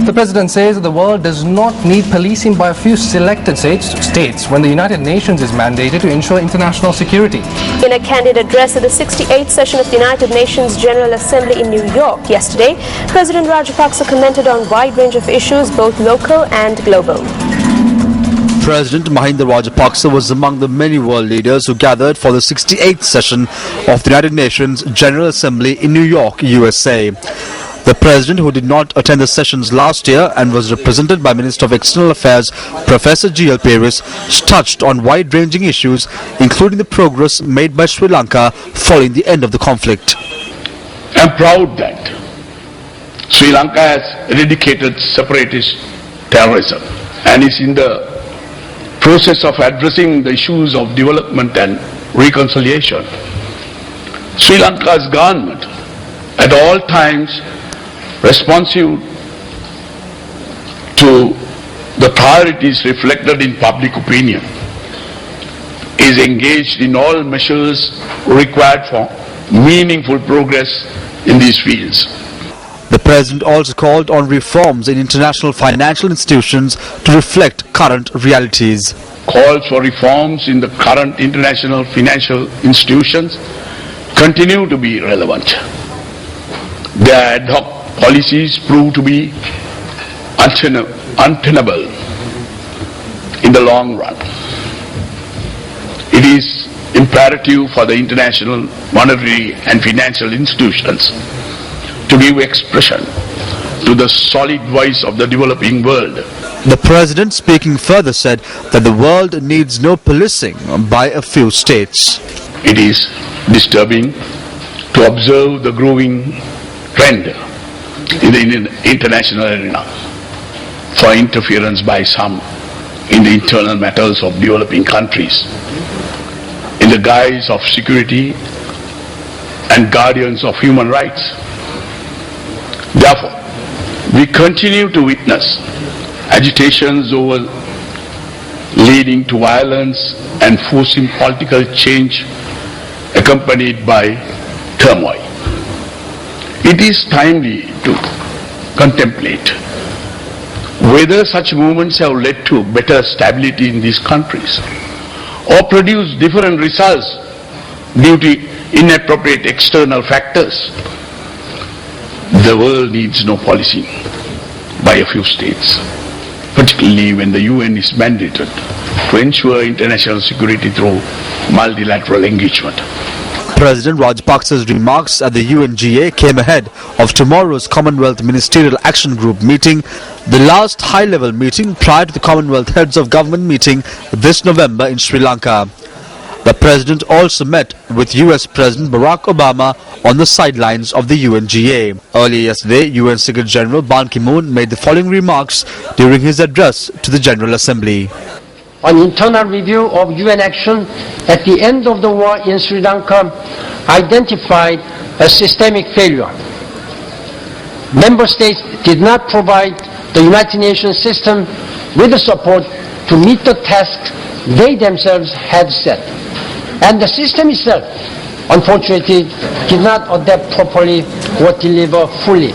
The President says that the world does not need policing by a few selected states when the United Nations is mandated to ensure international security. In a candid address at the 68th session of the United Nations General Assembly in New York yesterday, President Rajapaksa commented on a wide range of issues, both local and global. President Mahinda Rajapaksa was among the many world leaders who gathered for the 68th session of the United Nations General Assembly in New York, USA. The President, who did not attend the sessions last year and was represented by Minister of External Affairs Professor G.L. Paris, touched on wide-ranging issues, including the progress made by Sri Lanka following the end of the conflict. I am proud that Sri Lanka has eradicated separatist terrorism and is in the process of addressing the issues of development and reconciliation. Sri Lanka's government, at all times responsive to the priorities reflected in public opinion, is engaged in all measures required for meaningful progress in these fields. The President also called on reforms in international financial institutions to reflect current realities. Calls for reforms in the current international financial institutions continue to be relevant. Their ad hoc policies prove to be untenable in the long run. It is imperative for the international monetary and financial institutions to give expression to the solid voice of the developing world. The President, speaking further, said that the world needs no policing by a few states. It is disturbing to observe the growing trend in the international arena for interference by some in the internal matters of developing countries in the guise of security and guardians of human rights. Therefore, we continue to witness agitations over leading to violence and forcing political change accompanied by turmoil. It is timely to contemplate whether such movements have led to better stability in these countries or produced different results due to inappropriate external factors. The world needs no policy by a few states, particularly when the UN is mandated to ensure international security through multilateral engagement. President Rajapaksa's remarks at the UNGA came ahead of tomorrow's Commonwealth Ministerial Action Group meeting, the last high-level meeting prior to the Commonwealth Heads of Government meeting this November in Sri Lanka. The President also met with US President Barack Obama on the sidelines of the UNGA. Earlier yesterday, UN Secretary General Ban Ki-moon made the following remarks during his address to the General Assembly. On internal review of UN action at the end of the war in Sri Lanka identified a systemic failure. Member states did not provide the United Nations system with the support to meet the tasks they themselves had set. And the system itself, unfortunately, did not adapt properly or deliver fully.